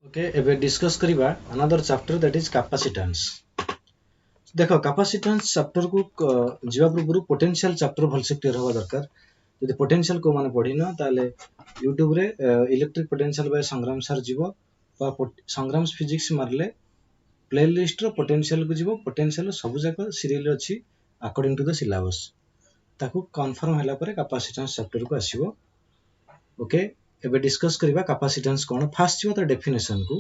Okay एबे discuss करिबा another chapter that is capacitance. देखो कैपेसिटेंस चैप्टर को जीवा पूर्व पोटेंशियल चैप्टर भलसे क्लियर होगा दरकार। यदि पोटेंशियल को माने पढ़ी न ताले यूट्यूब रे इलेक्ट्रिक पोटेंशियल बाय संग्राम सर जीवो बा संग्राम फिजिक्स मारले प्लेलिस्ट रो पोटेंशियल को जीवो। पोटेंशियल सब जाक सीरियल अछि अकॉर्डिंग टू द सिलेबस ताकू कंफर्म होला परे कैपेसिटेंस चैप्टर को आसीबो। ओके एबे डिस्कस करिबा कैपेसिटेंस कोन। फर्स्ट जीवो त डेफिनेशन को।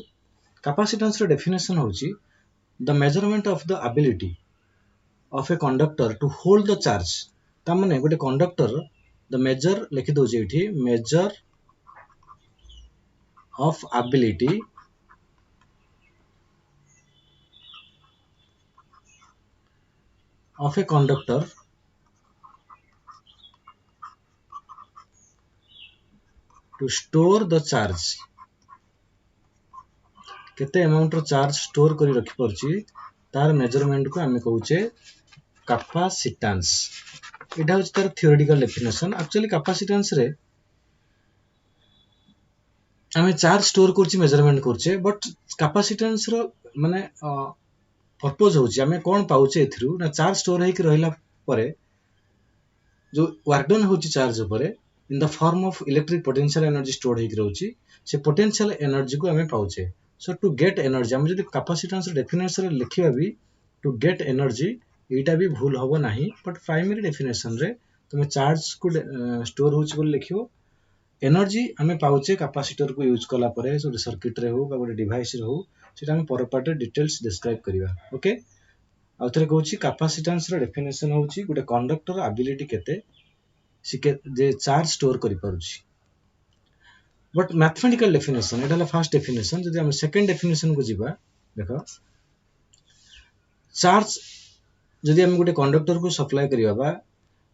कैपेसिटेंस रो डेफिनेशन होची the measurement of the ability of a conductor to hold the charge। ता माने गोटे कंडक्टर द मेजर लिखि दो एठी major of ability of a conductor to store the charge। केते अमाउंट रो चार्ज स्टोर करी रखि परची तार मेजरमेंट को हमें कहूचे कैपेसिटेंस। एटा होची तार थ्योरेटिकल डेफिनेशन। एक्चुअली कैपेसिटेंस रे हमें चार्ज स्टोर करची मेजरमेंट करचे बट कैपेसिटेंस रो माने पर्पस होची हमें कोन पाउचे एथरु ना चार्ज स्टोर हेक रहिला परे जो वर्क डन होची चार्ज ऊपर in the form of electric potential energy store हेक रहउची से पोटेंशियल एनर्जी को हमें पाउचे। सो टू गेट एनर्जी हम जदि कैपेसिटेंस डेफिनेशन रे लिखिबा भी टू गेट एनर्जी एटा भी भूल होबो नाही बट प्राइमरी डेफिनेशन रे तुम चार्ज को स्टोर होची बोल लिखियो। एनर्जी हमें पाउचे कैपेसिटर को यूज कला परे सो सर्किट रे हो बा गोटे डिवाइस रे हो सेटा हम पर पार्ट डिटेल्स डिस्क्राइब करिवा। ओके आ थरे कहूची कैपेसिटेंस रो डेफिनेशन होची गोटे कंडक्टर एबिलिटी केते सिके जे चार्ज स्टोर करि पारुची। But mathematical definition Etah first definition. जदि हम सेकंड डेफिनेशन को जिबा देखो चार्ज जदि हम गोटे कंडक्टर को सप्लाई करिवा बा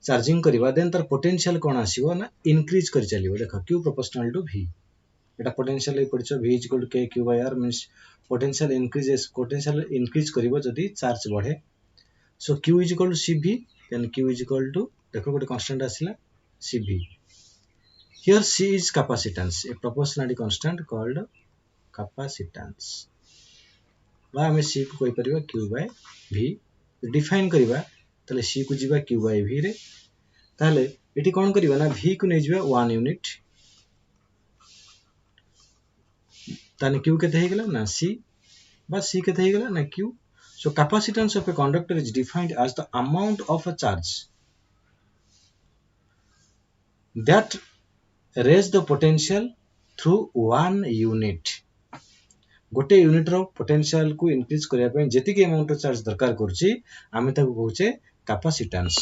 चार्जिंग करिवा देन तार पोटेंशियल कोन आसीबो ना इंक्रीज करि चलिबो। देखो q प्रोपोर्शनल टू v एटा पोटेंशियल ए पड़छो v = k q by r means potential increase करिवो जदि चार्ज बढ़े। So q = cv then q = देखो गोटे कांस्टेंट आसिला cv। Here c is capacitance a proportionality constant called capacitance बा हमें c को कोइ परिबा q by v डिफाइन करिबा तले c को जिबा q by v रे ताले एठी कोन करिबा ना v को नै जिबा 1 यूनिट ताने q केते हे गेला ना c बा c केते हे गेला ना q। So capacitance of a conductor is defined as the amount of a charge that raise the potential through 1 unit। गोटे यूनिट रो पोटेंशियल को इंक्रीज करिया पे जेतिके अमाउंट ऑफ चार्ज दरकार करची आमे ताको कहूचे कैपेसिटेंस।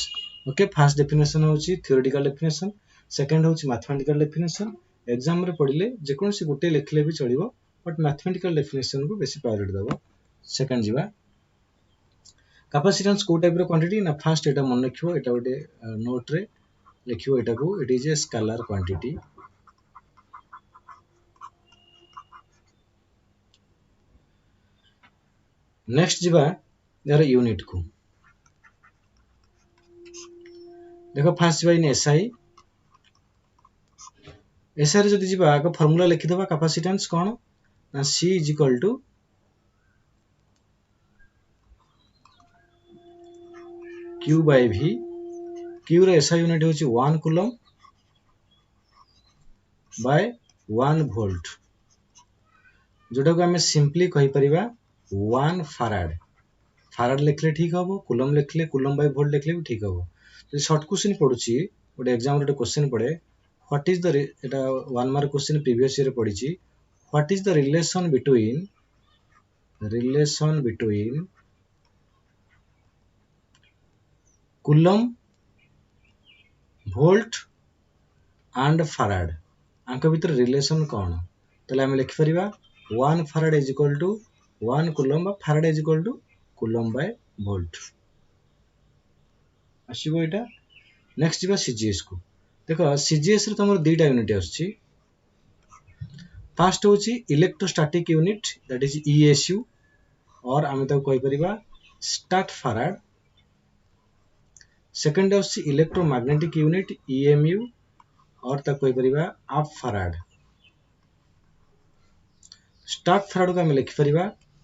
ओके फर्स्ट डेफिनेशन होची थ्योरेटिकल डेफिनेशन सेकंड होची मैथमेटिकल डेफिनेशन। एग्जाम रे पढिले जे कोनसी गोटे लिखले भी चलिबो बट मैथमेटिकल डेफिनेशन को बेसी प्रायोरिटी दबो। सेकंड जीवा कैपेसिटेंस को टाइप रो क्वांटिटी ना फर्स्ट एटा मन रखियो एटा गोटे नोट रे लिखियो एटा को it is a scalar quantity. Next जीवा यार यूनिट को देखो फर्स्ट जीवा इन एसआई एसआई रे जदि जीवा आगे फार्मूला लिखि देबा कैपेसिटेंस कोन ना c = q by v q रे एसआई यूनिट होची 1 कूलम बाय 1 वोल्ट जोटा को हमें सिंपली कहि परिबा 1 फैराड। फैराड लिखले ठीक हबो कूलम लिखले कूलम बाय वोल्ट लिखले भी ठीक हबो। तो शॉर्ट क्वेश्चन पडुची गोटे एग्जाम रे क्वेश्चन पड़े what is the Etah 1 mark question previous year रे पडिची what is the relation between coulomb volt and farad आंक भीतर रिलेशन कोन तले हम लिखि परिबा 1 फैराड = 1 कूलम बा फैराड = कूलम बाय वोल्ट आसीबो एटा। नेक्स्ट जीवा सीजीएस को देखो सीजीएस रे तमर दुईटा यूनिट आछी। फर्स्ट होची electrostatic unit that is ESU और आमे ताको कहि परिबा स्टार्ट फैराड। सेकंड होची इलेक्ट्रोमैग्नेटिक यूनिट ईएमयू और ताको कहि परिबा हाफ फैराड। स्टार्ट फैराड को आम लिखिपर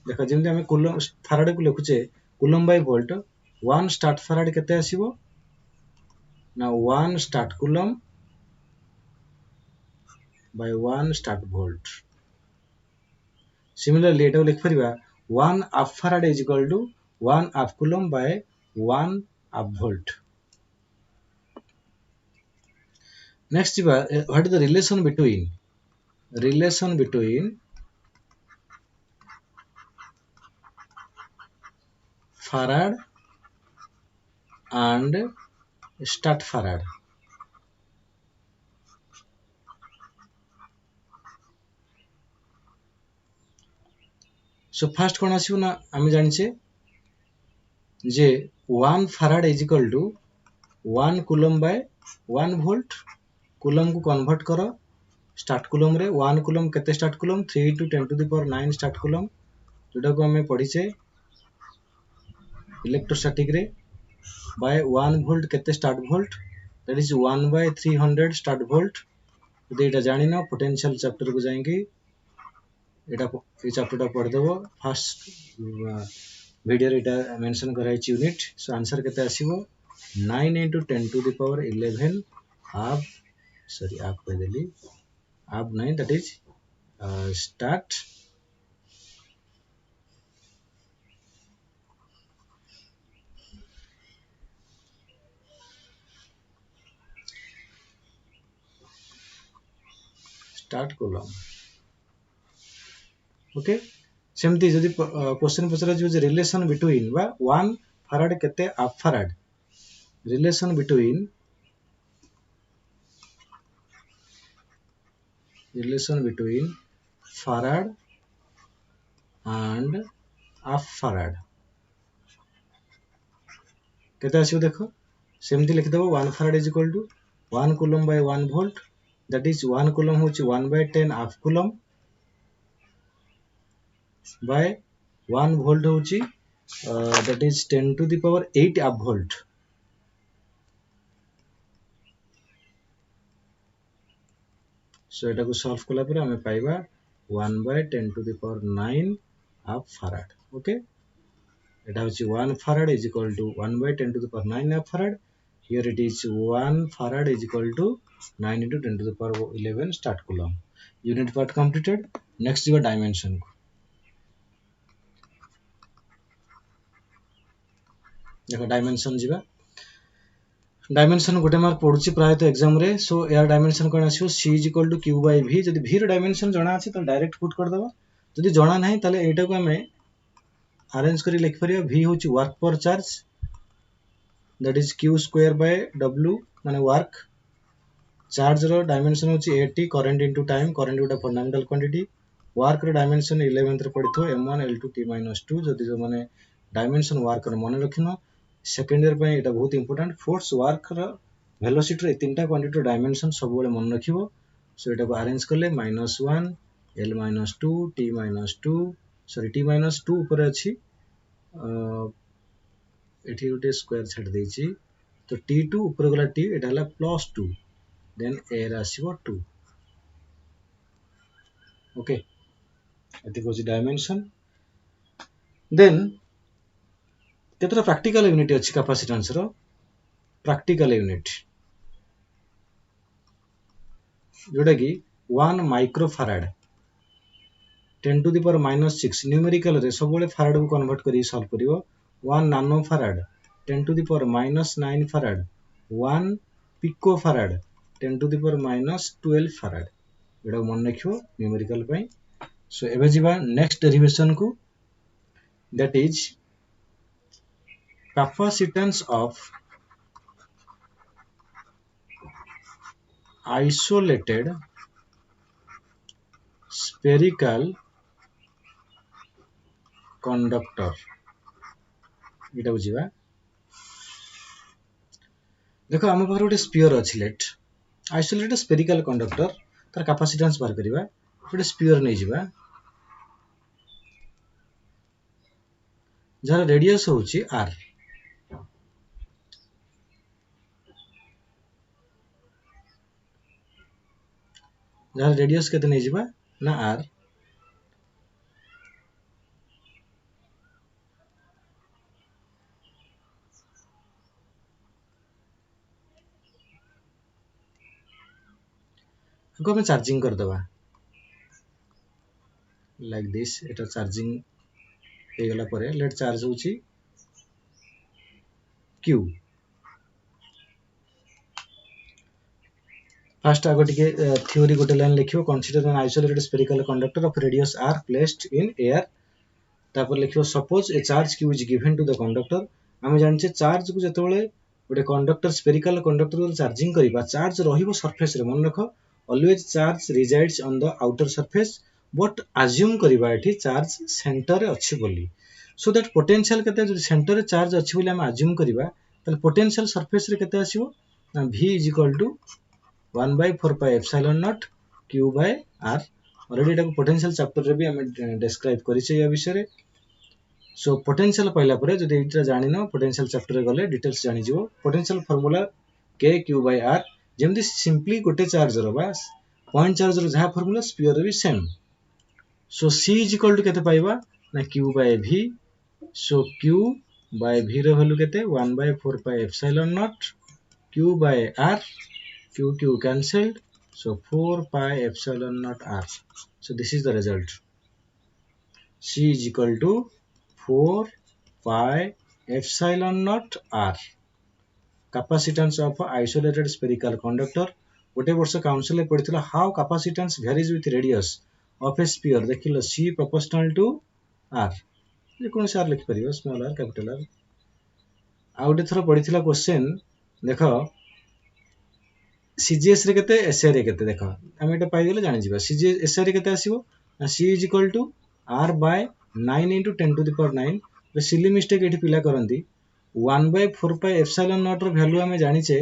देख जमी आम कूलम फैराड को लिखुचे coulomb by volt 1 stat farad केते आसीबो ना 1 stat coulomb by 1 start volt. Similarly, এটা লিখি পারিবা 1 half farad is equal to 1 half coulomb by 1 half volt. Next, what is the relation between farad and start farad? So first কোন আসিব না আমি জানিছে যে 1 farad is equal to 1 coulomb by 1 volt. coulomb को convert करो start coulomb रे 1 coulomb केते start coulomb 3 into 10 to the power 9 start coulomb जोटा को हमें पढ़ीचे इलेक्ट्रोस्टैटिक रे by 1 volt केते start volt that is 1 by 300 start volt यदि एटा जानि ना पोटेंशियल चैप्टर को जाएंगे एटा ए चैप्टर टा पढ़ देबो फर्स्ट वीडियो रे एटा मेंशन कराई छि यूनिट सो आंसर केते आसीबो 9 into 10 to the power 11 half पे देली half 9 that is start coulomb. Okay सेमती जदि क्वेश्चन पचरा जो रिलेशन बिटवीन बा 1 फैराड केते half farad relation between farad and half farad केते आसीबो देखो सेमती लिखि देबो 1 farad is equal to 1 coulomb by 1 volt that is 1 coulomb होची 1 by 10 half coulomb by 1 volt होची that is 10 to the power 8 half volt. So एटा को solve कला पर हमें पाइबा 1 by 10 to the power 9 half farad. Okay, एटा होची 1 farad is equal to 1 by 10 to the power 9 half farad. Here it is 1 farad is equal to 9 into 10 to the power 11 start coulomb. Unit part completed. Next your dimension को देखो dimension जीवा dimension गोटे mark पड़ुची प्राय तो exam रे so यार dimension कोन आसीयो c is equal to q by v जदि v रो डायमेंशन जणा अछि त डायरेक्ट पुट कर दबा जदि जणा नाही ताले एटा को हमें अरेंज करी लिख परियो v होची वर्क पर charge that is q square by w माने वर्क चार्ज रो डायमेंशन होची 80 करंट इनटू टाइम करंट गोटा फंडामेंटल क्वांटिटी वर्क रो डायमेंशन 11th रे पड़िथो m1 l2 t - 2 जदि जो माने डायमेंशन वर्क रो मन रखिनो सेकेंड ईयर पे एटा बहुत इंपोर्टेंट फोर्स वर्क रो वेलोसिटी रो तीनटा क्वांटिटी डायमेंशन सब बेले मन रखिबो सो एटा को अरेंज करले -1 l - 2 t - 2 सॉरी t - 2 ऊपर अछि एठी गोटे स्क्वायर छाड़ देछि तो t2 ऊपर गला t एटा हला +2 देन a रा आसीबो 2 ओके एति कोछि डायमेंशन देन केतरा प्रैक्टिकल यूनिट अछि कैपेसिटेंस रो प्रैक्टिकल यूनिट जोटा कि 1 microfarad 10 to the power -6 numerical रे सब बेले फैराड को कन्वर्ट करी सॉल्व करिवो 1 nano farad 10 to the power -9 farad 1 pico farad 10 to the power -12 farad एडा मन रखियो न्यूमेरिकल पई सो एबे जिबा नेक्स्ट डेरिवेशन को that is capacitance of isolated spherical conductor एटा बुझिबा देखो हम पाखरे गोटे स्फीयर अछि लेट आइसोलेटेड स्फेरिकल कंडक्टर तार कैपेसिटेंस बार करबा गोटे स्फीयर नै जिबा जार रेडियस होछि r जार रेडियस केते नै जिबा ना r को हमें चार्जिंग कर दबा लाइक दिस एटा चार्जिंग हे गला परे लेट चार्ज होची q फर्स्ट आगो टिके थ्योरी गोटे लाइन लिखियो consider an isolated spherical conductor of radius r placed in air तापर लिखियो suppose a charge q is given to the conductor आमे जानचे चार्ज को जतबेले गोटे कंडक्टर स्फेरिकल कंडक्टर चार्जिंग करिबा चार्ज रहिबो सरफेस रे मन रखो always charge resides on the outer surface but assume करिबा एठी चार्ज सेंटर रे अछि बोली सो दैट पोटेंशियल केते जो सेंटर रे चार्ज अछि बोली हम अज्यूम करिबा तले पोटेंशियल सरफेस रे केते आसीबो ना v is equal to 1 by 4 pi epsilon naught q by r already एटा पोटेंशियल चैप्टर रे भी हम डिस्क्राइब करिसे या विषय रे सो पोटेंशियल पहला परे जदि एटा जानिनो पोटेंशियल चैप्टर रे गले डिटेल्स जानि जिवो potential formula k q by r जेमति सिंपली गोटे चार्ज रो बस पॉइंट चार्ज रो जहा फार्मूला स्फीयर रे भी same so c is equal to केते पाइबा ना q by v so q by v रो वैल्यू केते 1 by 4 pi epsilon naught q by r q cancelled so 4 pi epsilon naught r so this is the result c is equal to 4 pi epsilon naught r capacitance of isolated spherical conductor गोटे वर्ष council पढ़िथिला how capacitance varies with radius of a sphere देखिलो c proportional to r जे कोन से r लिख परियो small r capital r आउटे थरो पढ़िथिला क्वेश्चन देखो CGS रे केते SI रे केते देखो हम एटा पाइ गेले जानि जिबा CGS SI रे केते आसीबो C is equal to R by 9 into 10 to the power 9 रे सिली मिस्टेक एठी पिला करंती 1 by 4 pi epsilon naught रो वैल्यू हमें जानि छे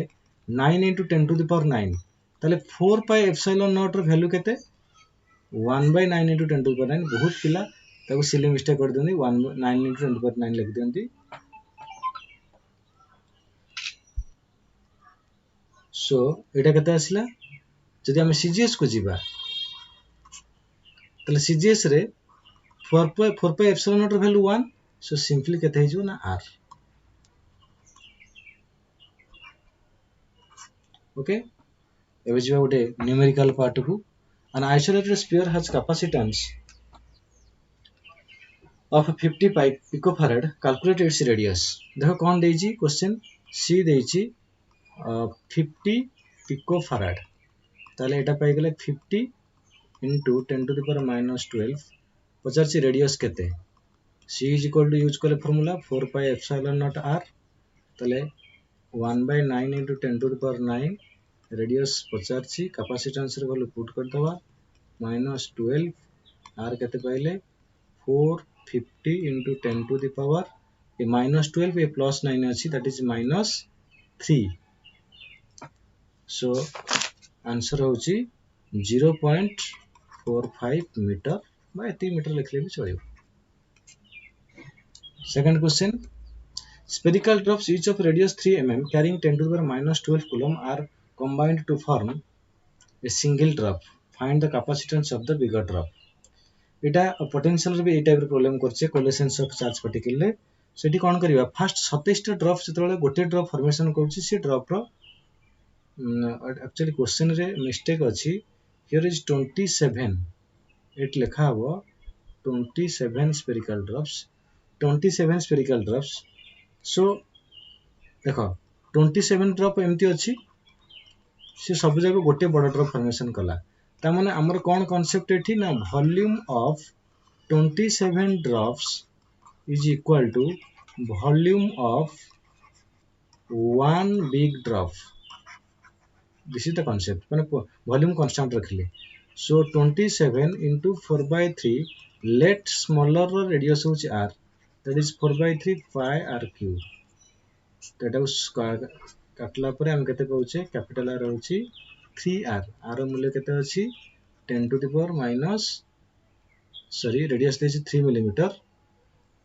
9 into 10 to the power 9 ताले 4 pi epsilon naught रो वैल्यू केते 1 by 9 into 10 to the power 9 बहुत पिला ताको सिली मिस्टेक कर देंती 1 9 into 10 to the power 9 लिख देंती सो एटा केते आसिला जदि हम CGS को जीवा तले CGS रे 4 pi epsilon naught value 1 so simply केते हिजो ना r ओके एबे जीवा गोटे न्यूमेरिकल पार्ट को an isolated sphere has capacitance of 50 picofarad calculate its radius देखो कोन देइची क्वेश्चन c देइची 50 picofarad ताले एटा पाइ गेले 50 into 10 to the power minus 12 पचारची radius केते c is equal to use करे formula 4 pi epsilon naught r ताले 1 by 9 into 10 to the power 9 radius पचारची capacitance रे value put कर दवा minus 12 r केते पाइले 450 into 10 to the power A minus 12 A plus 9 अछि that is minus 3 so answer होची 0.45 मीटर बा एती मीटर लिखले भी चलियो second question spherical drops each of radius 3 mm carrying 10 to the power minus 12 coulomb are combined to form a single drop find the capacitance of the bigger drop Etah potential रे भी ए type रे problem करछे कोलेसेंस of charge particle रे सेठी कोन करबा first 27 टा drop जतले गोटे drop formation करछि से ड्रॉप रो एक्चुअली क्वेश्चन रे मिस्टेक अछि हियर इज 27 एट लिखा हो 27 spherical drops सो देखो 27 ड्रॉप एमती अछि से सब जगह गोटे बड़ ड्रॉप फॉर्मेशन कला ता माने हमर कोन कांसेप्ट एठी ना volume of 27 drops is equal to volume of one big drop this is the concept माने वॉल्यूम कांस्टेंट रखले so 27 into 4 by 3 let smaller radius होच r that is 4 by 3 pi r cube that is काटला परे हम केते कहउछे capital r होची 3r r मूल्य केते अछि 10 to the power minus radius देछि 3 मिलीमीटर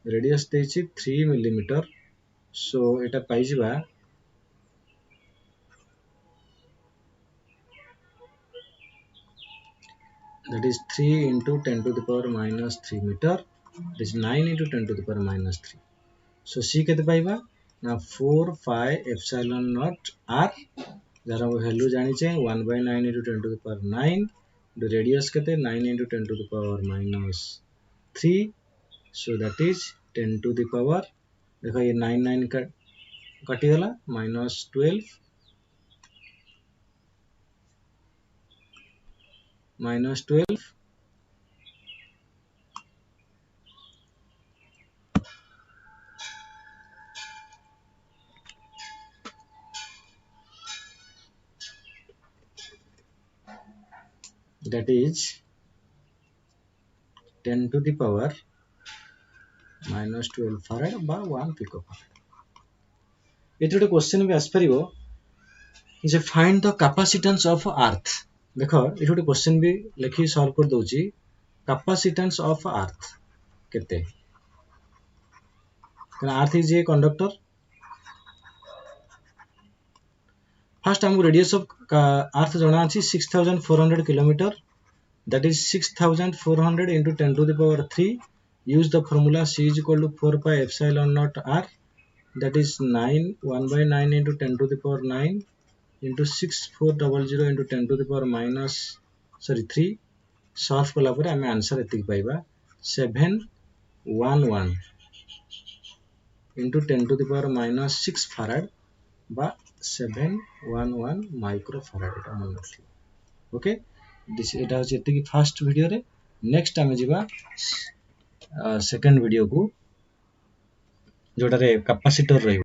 रेडियस देछि 3 मिलीमीटर सो एटा पाइ जिबा that is 3 into 10 to the power minus 3 meter that is 9 into 10 to the power minus 3 so c केते पाइबा ना 4 pi epsilon naught r जार वैल्यू जानिचे 1/9 into 10 to the power 9 radius केते 9 into 10 to the power -3 so that is 10 to the power देखो ये 9 9 काटी गला -12 that is 10 to the power -12 farad बा 1 picofarad एते गोटे क्वेश्चन भी आसपारिबो जे find the capacitance of earth देखो ये गोटे क्वेश्चन भी लिखि सॉल्व कर दउची कैपेसिटेंस ऑफ अर्थ केते कारण earth is a conductor first हमको रेडियस ऑफ अर्थ जना अछि 6400 kilometre that is 6400 into 10 to the power 3 use the formula c is equal to 4 pi epsilon naught r that is 1/9 into 10 to the power 9 into 6400 into 10 to the power 3 solve कला पर हमें answer एतिक पाइबा 711 into 10 to the power -6 farad बा 711 माइक्रोफाराड एटा मन रखियो okay this एटा होची एतिक first video रे next आमे जिबा सेकंड वीडियो को जोटा रे कैपेसिटर रही